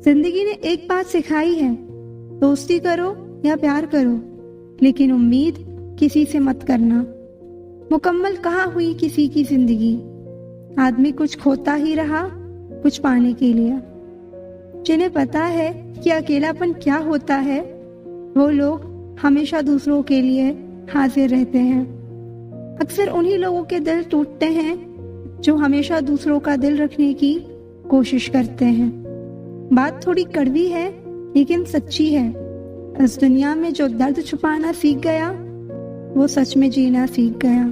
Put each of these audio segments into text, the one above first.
जिंदगी ने एक बात सिखाई है, दोस्ती करो या प्यार करो, लेकिन उम्मीद किसी से मत करना। मुकम्मल कहाँ हुई किसी की जिंदगी, आदमी कुछ खोता ही रहा कुछ पाने के लिए। जिन्हें पता है कि अकेलापन क्या होता है, वो लोग हमेशा दूसरों के लिए हाजिर रहते हैं। अक्सर उन्हीं लोगों के दिल टूटते हैं जो हमेशा दूसरों का दिल रखने की कोशिश करते हैं। बात थोड़ी कड़वी है लेकिन सच्ची है। इस दुनिया में जो दर्द छुपाना सीख गया, वो सच में जीना सीख गया।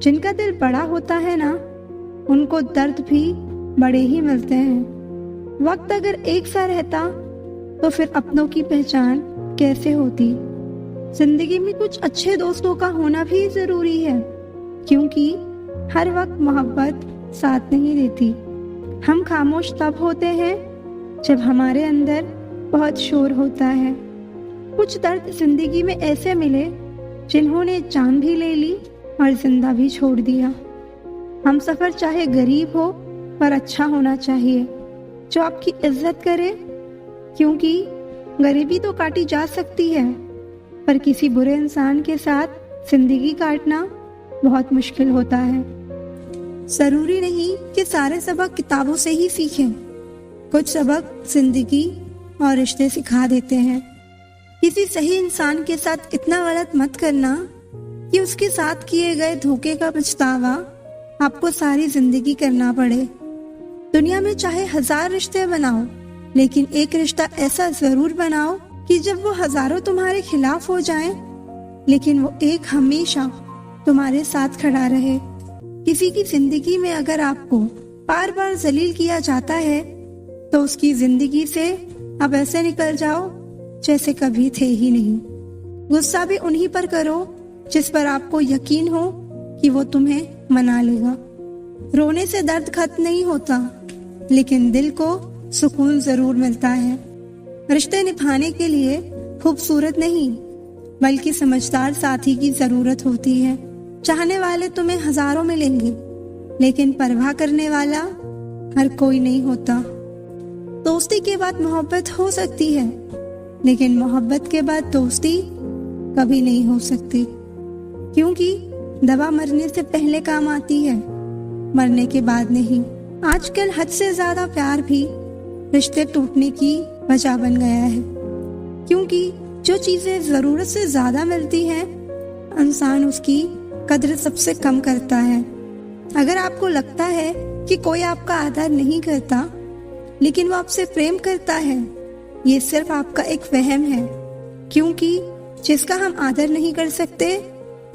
जिनका दिल बड़ा होता है ना, उनको दर्द भी बड़े ही मिलते हैं। वक्त अगर एक सा रहता तो फिर अपनों की पहचान कैसे होती। जिंदगी में कुछ अच्छे दोस्तों का होना भी जरूरी है, क्योंकि हर वक्त मोहब्बत साथ नहीं देती। हम खामोश तब होते हैं जब हमारे अंदर बहुत शोर होता है। कुछ दर्द जिंदगी में ऐसे मिले जिन्होंने जान भी ले ली और जिंदा भी छोड़ दिया। हम सफर चाहे गरीब हो पर अच्छा होना चाहिए, जो आपकी इज्जत करे, क्योंकि गरीबी तो काटी जा सकती है, पर किसी बुरे इंसान के साथ जिंदगी काटना बहुत मुश्किल होता है। जरूरी नहीं कि सारे सबक किताबों से ही सीखें, कुछ सबक जिंदगी और रिश्ते सिखा देते हैं। किसी सही इंसान के साथ इतना गलत मत करना कि उसके साथ किए गए धोखे का पछतावा आपको सारी जिंदगी करना पड़े। दुनिया में चाहे 1000 रिश्ते बनाओ, लेकिन एक रिश्ता ऐसा जरूर बनाओ कि जब वो हजारों तुम्हारे खिलाफ हो जाएं, लेकिन वो एक हमेशा तुम्हारे साथ खड़ा रहे। किसी की जिंदगी में अगर आपको बार बार जलील किया जाता है, तो उसकी जिंदगी से अब ऐसे निकल जाओ जैसे कभी थे ही नहीं। गुस्सा भी उन्हीं पर करो जिस पर आपको यकीन हो कि वो तुम्हें मना लेगा। रोने से दर्द खत्म नहीं होता, लेकिन दिल को सुकून जरूर मिलता है। रिश्ते निभाने के लिए खूबसूरत नहीं, बल्कि समझदार साथी की जरूरत होती है। चाहने वाले तुम्हें हजारों मिलेंगे, लेकिन परवाह करने वाला हर कोई नहीं होता। दोस्ती के बाद मोहब्बत हो सकती है, लेकिन मोहब्बत के बाद दोस्ती कभी नहीं हो सकती, क्योंकि दवा मरने से पहले काम आती है, मरने के बाद नहीं। आजकल हद से ज्यादा प्यार भी रिश्ते टूटने की वजह बन गया है, क्योंकि जो चीजें जरूरत से ज्यादा मिलती हैं, इंसान उसकी कद्र सबसे कम करता है। अगर आपको लगता है कि कोई आपका आदर नहीं करता, लेकिन वो आपसे प्रेम करता है, ये सिर्फ आपका एक वहम है, क्योंकि जिसका हम आदर नहीं कर सकते,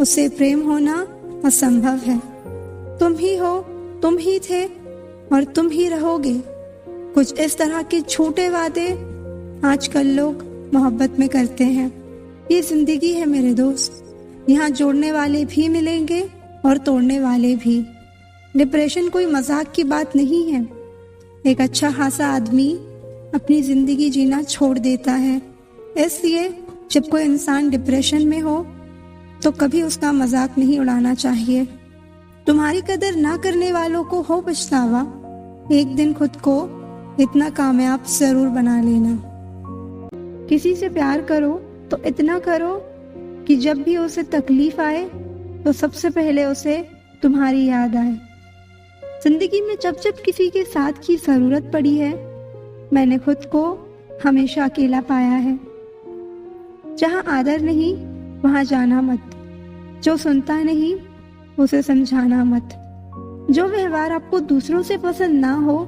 उससे प्रेम होना असंभव है। तुम ही हो, तुम ही थे और तुम ही रहोगे। कुछ इस तरह के छोटे वादे आजकल लोग मोहब्बत में करते हैं। ये जिंदगी है मेरे दोस्त, यहाँ जोड़ने वाले भी मिलेंगे और तोड़ने वाले भी। डिप्रेशन कोई मजाक की बात नहीं है। एक अच्छा खासा आदमी अपनी जिंदगी जीना छोड़ देता है। इसलिए जब कोई इंसान डिप्रेशन में हो, तो कभी उसका मजाक नहीं उड़ाना चाहिए। तुम्हारी कदर ना करने वालों को हो पछतावा, एक दिन खुद को इतना कामयाब जरूर बना लेना। किसी से प्यार करो तो इतना करो कि जब भी उसे तकलीफ आए, तो सबसे पहले उसे तुम्हारी याद आए। जिंदगी में जब जब किसी के साथ की जरूरत पड़ी है, मैंने खुद को हमेशा अकेला पाया है। जहाँ आदर नहीं, वहाँ जाना मत। जो सुनता नहीं, उसे समझाना मत। जो व्यवहार आपको दूसरों से पसंद ना हो,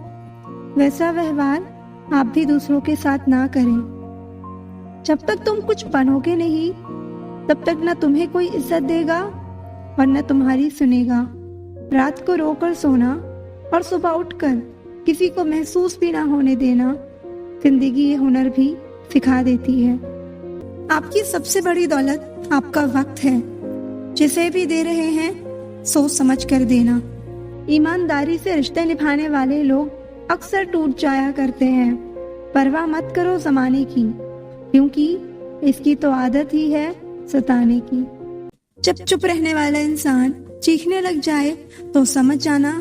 वैसा व्यवहार आप भी दूसरों के साथ ना करें। जब तक तुम कुछ बनोगे नहीं, तब तक न तुम्हें कोई इज्जत देगा और न तुम्हारी सुनेगा। रात को रोकर सोना और सुबह उठकर किसी को महसूस भी ना होने देना, जिंदगी ये हुनर भी सिखा देती है। आपकी सबसे बड़ी दौलत आपका वक्त है। जिसे भी दे रहे हैं, सोच समझ कर देना। ईमानदारी से रिश्ते निभाने वाले लोग अक्सर टूट जाया करते हैं। परवाह मत करो जमाने की, क्योंकि इसकी तो आदत ही है सताने की। जब चुप रहने वाला इंसान चीखने लग जाए, तो समझ जाना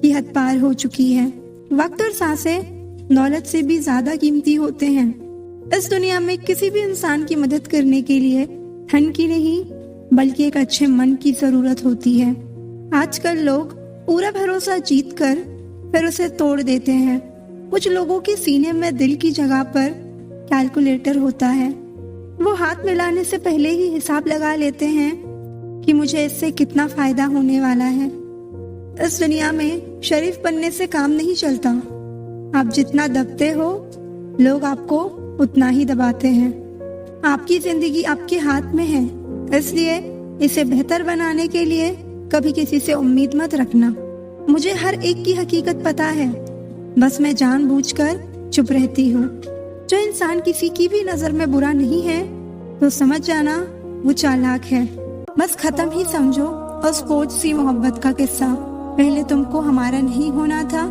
कि हद पार हो चुकी है। वक्त और सांसें दौलत से भी ज्यादा कीमती होते हैं। इस दुनिया में किसी भी इंसान की मदद करने के लिए धन की नहीं बल्कि एक अच्छे मन की जरूरत होती है। आजकल लोग पूरा भरोसा जीत कर फिर उसे तोड़ देते हैं। कुछ लोगों के सीने में दिल की जगह पर कैलकुलेटर होता है। वो हाथ मिलाने से पहले ही हिसाब लगा लेते हैं कि मुझे इससे कितना फायदा होने वाला है। इस दुनिया में शरीफ बनने से काम नहीं चलता। आप जितना दबते हो लोग आपको उतना ही दबाते हैं। आपकी जिंदगी आपके हाथ में है, इसलिए इसे बेहतर बनाने के लिए कभी किसी से उम्मीद मत रखना। मुझे हर एक की हकीकत पता है, बस मैं जानबूझकर चुप रहती हूँ। जो इंसान किसी की भी नजर में बुरा नहीं है तो समझ जाना वो चालाक है। बस खत्म ही समझो उस बोझ सी मोहब्बत का किस्सा। पहले तुमको हमारा नहीं होना था,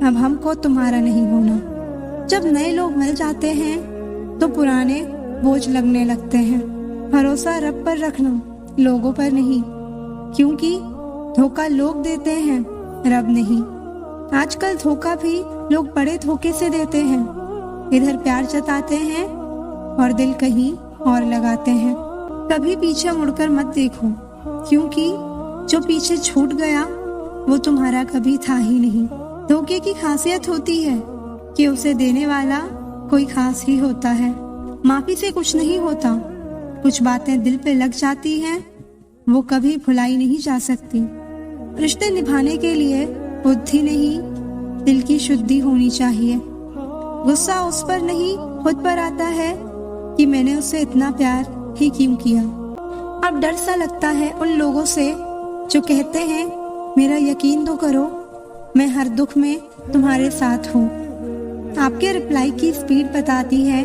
अब हमको तुम्हारा नहीं होना। जब नए लोग मिल जाते हैं तो पुराने बोझ लगने लगते हैं। भरोसा रब पर रखना, लोगों पर नहीं, क्योंकि धोखा लोग देते हैं, रब नहीं। आजकल धोखा भी लोग बड़े धोखे से देते हैं। इधर प्यार जताते हैं और दिल कहीं और लगाते हैं। कभी पीछे मुड़कर मत देखो, क्योंकि जो पीछे छूट गया वो तुम्हारा कभी था ही नहीं। धोखे की खासियत होती है कि उसे देने वाला कोई खास ही होता है। माफी से कुछ नहीं होता, कुछ बातें दिल पे लग जाती हैं, वो कभी भुलाई नहीं जा सकती। रिश्ते निभाने के लिए बुद्धि नहीं, दिल की शुद्धि होनी चाहिए। गुस्सा उस पर नहीं खुद पर आता है कि मैंने उसे इतना प्यार ही क्यों किया। अब डर सा लगता है उन लोगों से जो कहते हैं मेरा यकीन तो करो, मैं हर दुख में तुम्हारे साथ हूँ। आपके रिप्लाई की स्पीड बताती है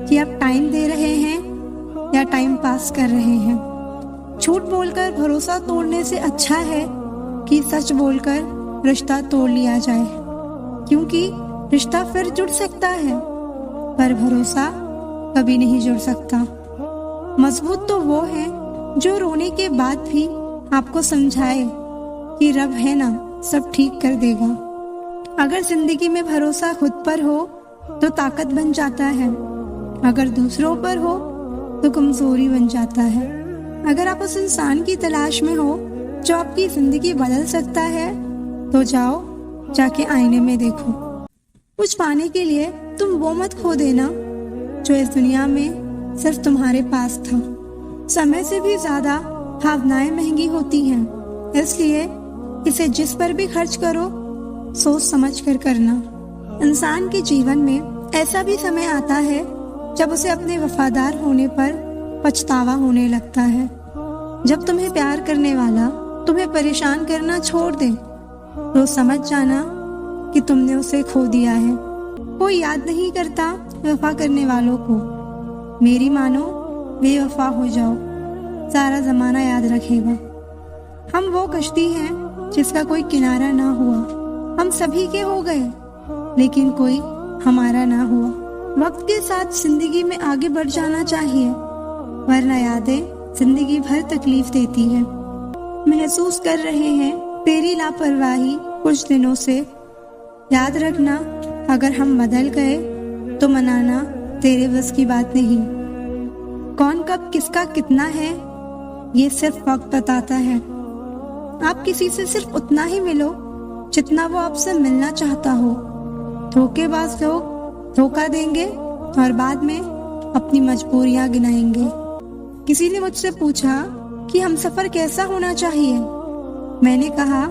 कि आप टाइम दे रहे हैं या टाइम पास कर रहे हैं। झूठ बोलकर भरोसा तोड़ने से अच्छा है कि सच बोलकर रिश्ता तोड़ लिया जाए, क्योंकि रिश्ता फिर जुड़ सकता है पर भरोसा कभी नहीं जुड़ सकता। मजबूत तो वो है जो रोने के बाद भी आपको समझाए कि रब है ना, सब ठीक कर देगा। अगर जिंदगी में भरोसा खुद पर हो तो ताकत बन जाता है, अगर दूसरों पर हो तो कमजोरी बन जाता है। अगर आप उस इंसान की तलाश में हो जो आपकी जिंदगी बदल सकता है तो जाओ, जाके आईने में देखो। कुछ पाने के लिए तुम वो मत खो देना जो इस दुनिया में सिर्फ तुम्हारे पास था। समय से भी ज्यादा भावनाएं महंगी होती हैं, इसलिए इसे जिस पर भी खर्च करो सोच समझ कर करना। इंसान के जीवन में ऐसा भी समय आता है जब उसे अपने वफादार होने पर पछतावा होने लगता है। जब तुम्हें प्यार करने वाला तुम्हें परेशान करना छोड़ दे तो समझ जाना कि तुमने उसे खो दिया है। कोई याद नहीं करता वफा करने वालों को। मेरी मानो बेवफा हो जाओ, सारा जमाना याद रखेगा। हम वो कश्ती हैं जिसका कोई किनारा ना हुआ। हम सभी के हो गए लेकिन कोई हमारा ना हुआ। वक्त के साथ जिंदगी में आगे बढ़ जाना चाहिए, वरना यादें जिंदगी भर तकलीफ देती है। महसूस कर रहे हैं तेरी लापरवाही कुछ दिनों से, याद रखना अगर हम बदल गए तो मनाना तेरे बस की बात नहीं। कौन कब किसका कितना है ये सिर्फ वक्त बताता है। आप किसी से सिर्फ उतना ही मिलो जितना वो आपसे मिलना चाहता हो। धोखेबाज लोग धोखा देंगे और बाद में अपनी मजबूरियां गिनाएंगे। किसी ने मुझसे पूछा कि हमसफर कैसा होना चाहिए। मैंने कहा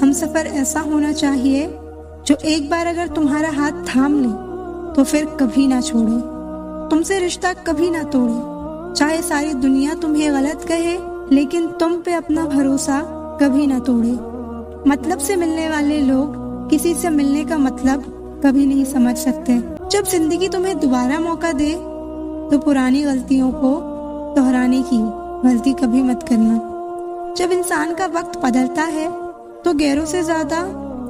हमसफर ऐसा होना चाहिए जो एक बार अगर तुम्हारा हाथ थाम ले तो फिर कभी ना छोड़े, तुमसे रिश्ता कभी ना तोड़े। चाहे सारी दुनिया तुम्हें गलत कहे लेकिन तुम पे अपना भरोसा कभी ना तोड़े। मतलब से मिलने वाले लोग किसी से मिलने का मतलब कभी नहीं समझ सकते। जब जिंदगी तुम्हें दोबारा मौका दे तो पुरानी गलतियों को दोहराने की गलती कभी मत करना। जब इंसान का वक्त बदलता है तो गैरों से ज्यादा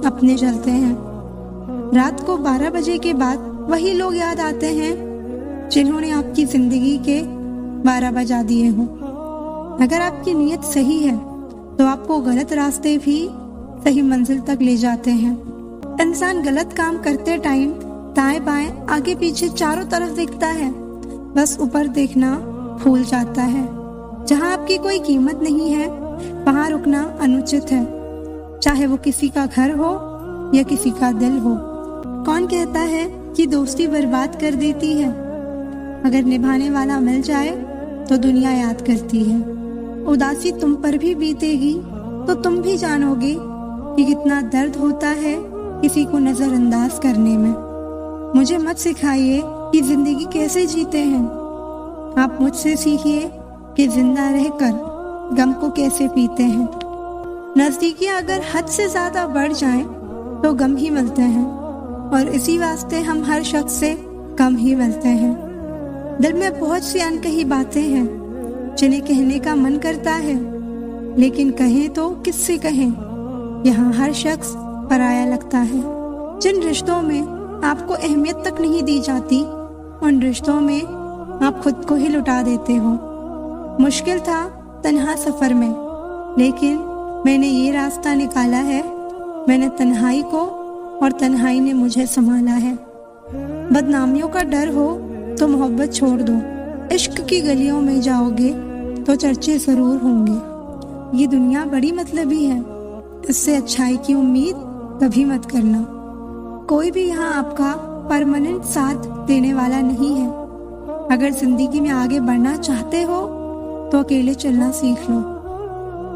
अपने चलते हैं। रात को 12 बजे के बाद वही लोग याद आते हैं जिन्होंने आपकी जिंदगी के 12 बजा दिए हो। अगर आपकी नीयत सही है तो आपको गलत रास्ते भी सही मंजिल तक ले जाते हैं। इंसान गलत काम करते टाइम दाएं बाएं आगे पीछे चारों तरफ दिखता है, बस ऊपर देखना भूल जाता है। जहाँ आपकी कोई कीमत नहीं है वहाँ रुकना अनुचित है, चाहे वो किसी का घर हो या किसी का दिल हो। कौन कहता है कि दोस्ती बर्बाद कर देती है? अगर निभाने वाला मिल जाए तो दुनिया याद करती है। उदासी तुम पर भी बीतेगी तो तुम भी जानोगे कि कितना दर्द होता है किसी को नजरअंदाज करने में। मुझे मत सिखाइए कि जिंदगी कैसे जीते हैं, आप मुझसे सीखिए कि जिंदा रहकर गम को कैसे पीते हैं। नजदीकियां अगर हद से ज्यादा बढ़ जाएं तो गम ही मिलते हैं, और इसी वास्ते हम हर शख्स से कम ही मिलते हैं। दिल में बहुत सी अनकही बातें हैं जिन्हें कहने का मन करता है, लेकिन कहें तो किससे कहें। यहाँ हर शख्स पराया लगता है। जिन रिश्तों में आपको अहमियत तक नहीं दी जाती, उन रिश्तों में आप खुद को ही लुटा देते हो। मुश्किल था तन्हा सफर में, लेकिन मैंने ये रास्ता निकाला है। मैंने तन्हाई को और तन्हाई ने मुझे संभाला है। बदनामियों का डर हो तो मोहब्बत छोड़ दो। इश्क की गलियों में जाओगे तो चर्चे जरूर होंगे। ये दुनिया बड़ी मतलबी है, इससे अच्छाई की उम्मीद कभी मत करना। कोई भी यहाँ आपका परमानेंट साथ देने वाला नहीं है। अगर जिंदगी में आगे बढ़ना चाहते हो तो अकेले चलना सीख लो।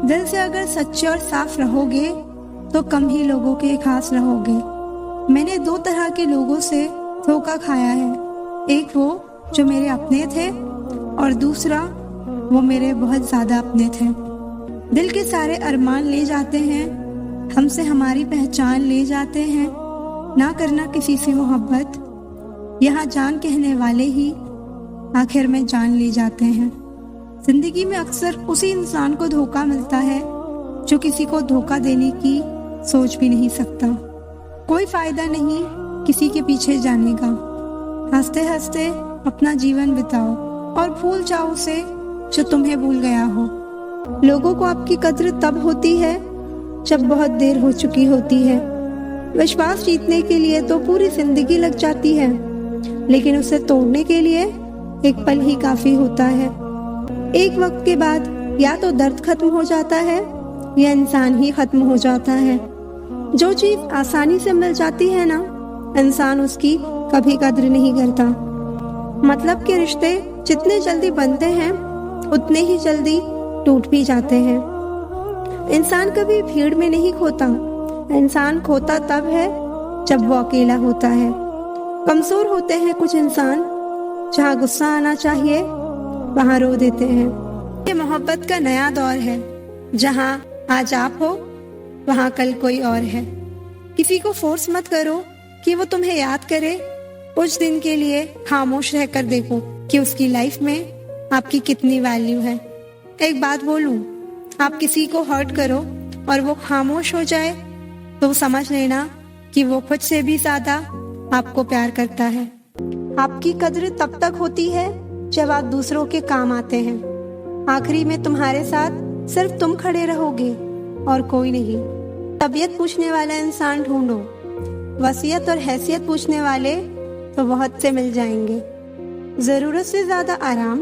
दिल से अगर सच्चे और साफ रहोगे तो कम ही लोगों के खास रहोगे। मैंने दो तरह के लोगों से धोखा खाया है, एक वो जो मेरे अपने थे और दूसरा वो मेरे बहुत ज्यादा अपने थे। दिल के सारे अरमान ले जाते हैं, हमसे हमारी पहचान ले जाते हैं। ना करना किसी से मोहब्बत, यहाँ जान कहने वाले ही आखिर में जान ले जाते हैं। जिंदगी में अक्सर उसी इंसान को धोखा मिलता है जो किसी को धोखा देने की सोच भी नहीं सकता। कोई फायदा नहीं किसी के पीछे जाने का। हंसते हंसते अपना जीवन बिताओ और भूल जाओ उसे जो तुम्हें भूल गया हो। लोगों को आपकी कद्र तब होती है जब बहुत देर हो चुकी होती है। विश्वास जीतने के लिए तो पूरी जिंदगी लग जाती है, लेकिन उसे तोड़ने के लिए एक पल ही काफी होता है। एक वक्त के बाद या तो दर्द खत्म हो जाता है या इंसान ही खत्म हो जाता है। जो चीज आसानी से मिल जाती है ना, इंसान उसकी कभी कद्र नहीं करता। मतलब के रिश्ते जितने जल्दी बनते हैं उतने ही जल्दी टूट भी जाते हैं। इंसान कभी भीड़ में नहीं खोता, इंसान खोता तब है जब वो अकेला होता है। कमजोर होते हैं कुछ इंसान, जहाँ गुस्सा आना चाहिए वहाँ रो देते हैं। ये मोहब्बत का नया दौर है, जहाँ आज आप हो वहाँ कल कोई और है। किसी को फोर्स मत करो कि वो तुम्हें याद करे। कुछ दिन के लिए खामोश रहकर देखो कि उसकी लाइफ में आपकी कितनी वैल्यू है। एक बात बोलूं, आप किसी को हर्ट करो और वो खामोश हो जाए तो समझ लेना कि वो खुद से भी ज्यादा आपको प्यार करता है। आपकी कद्र तब तक होती है जब आप दूसरों के काम आते हैं। आखिरी में तुम्हारे साथ सिर्फ तुम खड़े रहोगे और कोई नहीं। तबीयत पूछने वाला इंसान ढूंढो, वसीयत और हैसियत पूछने वाले तो बहुत से मिल जाएंगे। जरूरत से ज्यादा आराम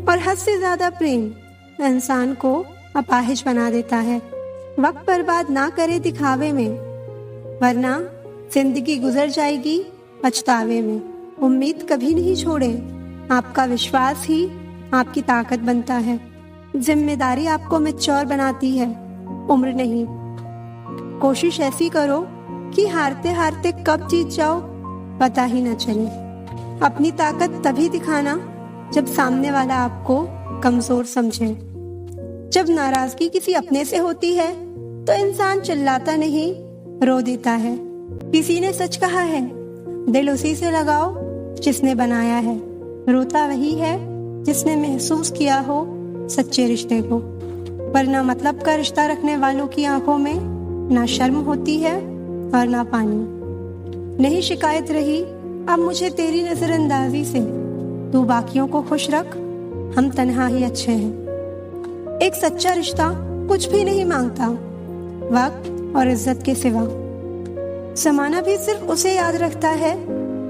और हद से ज्यादा प्रेम इंसान को अपाहिज बना देता है। वक्त बर्बाद ना करे दिखावे में, वरना जिंदगी गुजर जाएगी पछतावे में। उम्मीद कभी नहीं छोड़े, आपका विश्वास ही आपकी ताकत बनता है। जिम्मेदारी आपको मैच्योर बनाती है, उम्र नहीं। कोशिश ऐसी करो कि हारते हारते कब जीत जाओ पता ही न चले। अपनी ताकत तभी दिखाना जब सामने वाला आपको कमजोर समझे। जब नाराजगी किसी अपने से होती है तो इंसान चिल्लाता नहीं, रो देता है। किसी ने सच कहा है, दिल उसी से लगाओ जिसने बनाया है। रोता वही है जिसने महसूस किया हो सच्चे रिश्ते को। वरना मतलब का रिश्ता रखने वालों की आंखों में ना शर्म होती है और ना पानी। नहीं शिकायत रही अब मुझे तेरी नजरअंदाजी से। तू बाकियों को खुश रख, हम तन्हा ही अच्छे हैं। एक सच्चा रिश्ता कुछ भी नहीं मांगता वक्त और इज्जत के सिवा। जमाना भी सिर्फ उसे याद रखता है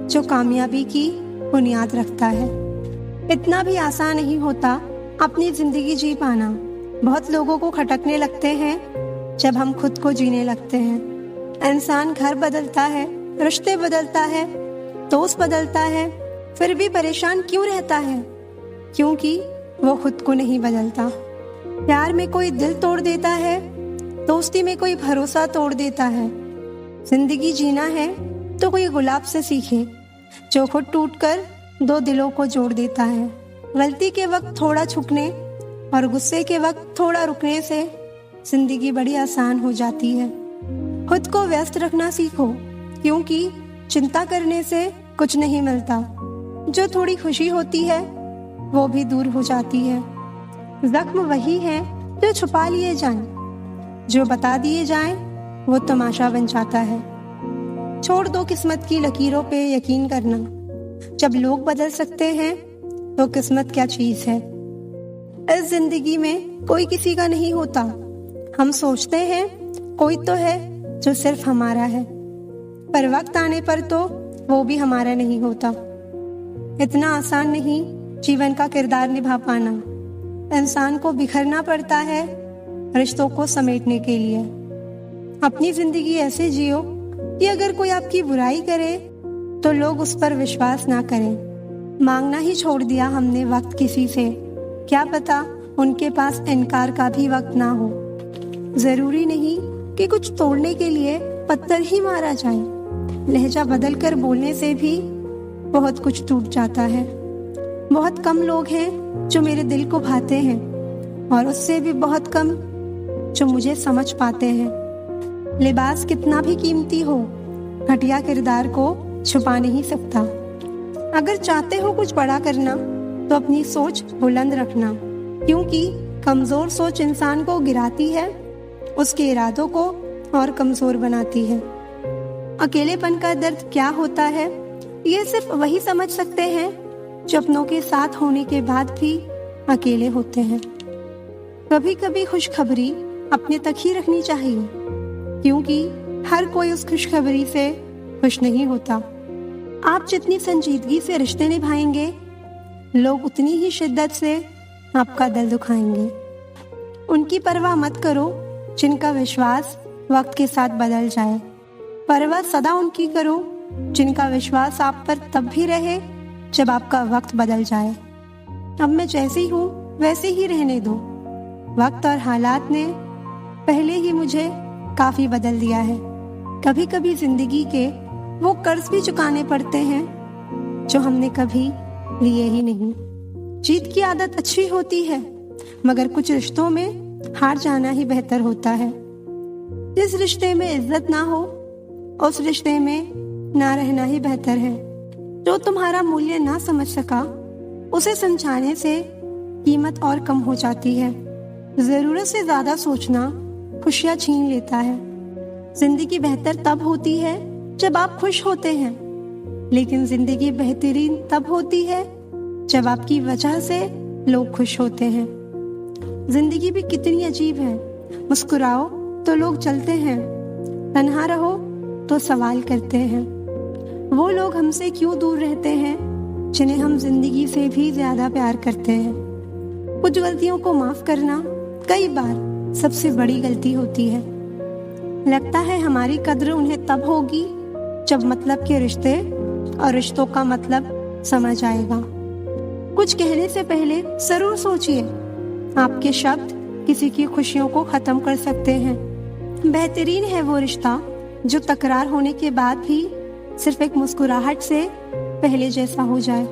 जो कामयाबी की बुनियाद रखता है। इतना भी आसान नहीं होता अपनी जिंदगी जी पाना। बहुत लोगों को खटकने लगते हैं जब हम खुद को जीने लगते हैं। इंसान घर बदलता है, रिश्ते बदलता है, दोस्त बदलता है, फिर भी परेशान क्यों रहता है? क्योंकि वो खुद को नहीं बदलता। प्यार में कोई दिल तोड़ देता है, दोस्ती में कोई भरोसा तोड़ देता है। जिंदगी जीना है तो कोई गुलाब से सीखे, जो खुद टूटकर दो दिलों को जोड़ देता है। गलती के वक्त थोड़ा झुकने और गुस्से के वक्त थोड़ा रुकने से जिंदगी बड़ी आसान हो जाती है। खुद को व्यस्त रखना सीखो, क्योंकि चिंता करने से कुछ नहीं मिलता। जो थोड़ी खुशी होती है वो भी दूर हो जाती है। जख्म वही है जो छुपा लिए जाएं, जो बता दिए जाएं वो तमाशा बन जाता है। छोड़ दो किस्मत की लकीरों पे यकीन करना। जब लोग बदल सकते हैं तो किस्मत क्या चीज है। इस जिंदगी में कोई किसी का नहीं होता। हम सोचते हैं कोई तो है जो सिर्फ हमारा है, पर वक्त आने पर तो वो भी हमारा नहीं होता। इतना आसान नहीं जीवन का किरदार निभा पाना। इंसान को बिखरना पड़ता है रिश्तों को समेटने के लिए। अपनी जिंदगी ऐसे जियो कि अगर कोई आपकी बुराई करे तो लोग उस पर विश्वास ना करें। मांगना ही छोड़ दिया हमने वक्त किसी से, क्या पता उनके पास इनकार का भी वक्त ना हो। जरूरी नहीं कि कुछ तोड़ने के लिए पत्थर ही मारा जाए। लहजा बदल कर बोलने से भी बहुत कुछ टूट जाता है। बहुत कम लोग हैं जो मेरे दिल को भाते हैं, और उससे भी बहुत कम जो मुझे समझ पाते हैं। लिबास कितना भी कीमती हो, घटिया किरदार को छुपा नहीं सकता। अगर चाहते हो कुछ बड़ा करना तो अपनी सोच बुलंद रखना, क्योंकि कमजोर सोच इंसान को गिराती है, उसके इरादों को और कमजोर बनाती है। अकेलेपन का दर्द क्या होता है ये सिर्फ वही समझ सकते हैं जो अपनों के साथ होने के बाद भी अकेले होते हैं। कभी कभी खुशखबरी अपने तक ही रखनी चाहिए, क्योंकि हर कोई उस खुशखबरी से खुश नहीं होता। आप जितनी संजीदगी से रिश्ते निभाएंगे, लोग उतनी ही शिद्दत से आपका दिल दुखाएंगे। उनकी परवाह मत करो जिनका विश्वास वक्त के साथ बदल जाए। परवाह सदा उनकी करो जिनका विश्वास आप पर तब भी रहे जब आपका वक्त बदल जाए। अब मैं जैसी हूँ वैसे ही रहने दो। वक्त और हालात ने पहले ही मुझे काफी बदल दिया है। कभी कभी जिंदगी के वो कर्ज भी चुकाने पड़ते हैं जो हमने कभी लिए ही नहीं। जीत की आदत अच्छी होती है, मगर कुछ रिश्तों में हार जाना ही बेहतर होता है। जिस रिश्ते में इज्जत ना हो उस रिश्ते में ना रहना ही बेहतर है। जो तुम्हारा मूल्य ना समझ सका उसे समझाने से कीमत और कम हो जाती है। जरूरत से ज्यादा सोचना खुशियां छीन लेता है। जिंदगी बेहतर तब होती है जब आप खुश होते हैं, लेकिन जिंदगी बेहतरीन तब होती है जब आपकी वजह से लोग खुश होते हैं। जिंदगी भी कितनी अजीब है। मुस्कुराओ तो लोग चलते हैं, तन्हा रहो तो सवाल करते हैं। वो लोग हमसे क्यों दूर रहते हैं जिन्हें हम जिंदगी से भी ज्यादा प्यार करते हैं। कुछ गलतियों को माफ करना कई बार सबसे बड़ी गलती होती है। लगता है हमारी कद्र उन्हें तब होगी जब मतलब के रिश्ते और रिश्तों का मतलब समझ आएगा। कुछ कहने से पहले जरूर सोचिए, आपके शब्द किसी की खुशियों को खत्म कर सकते हैं। बेहतरीन है वो रिश्ता जो तकरार होने के बाद भी सिर्फ एक मुस्कुराहट से पहले जैसा हो जाए।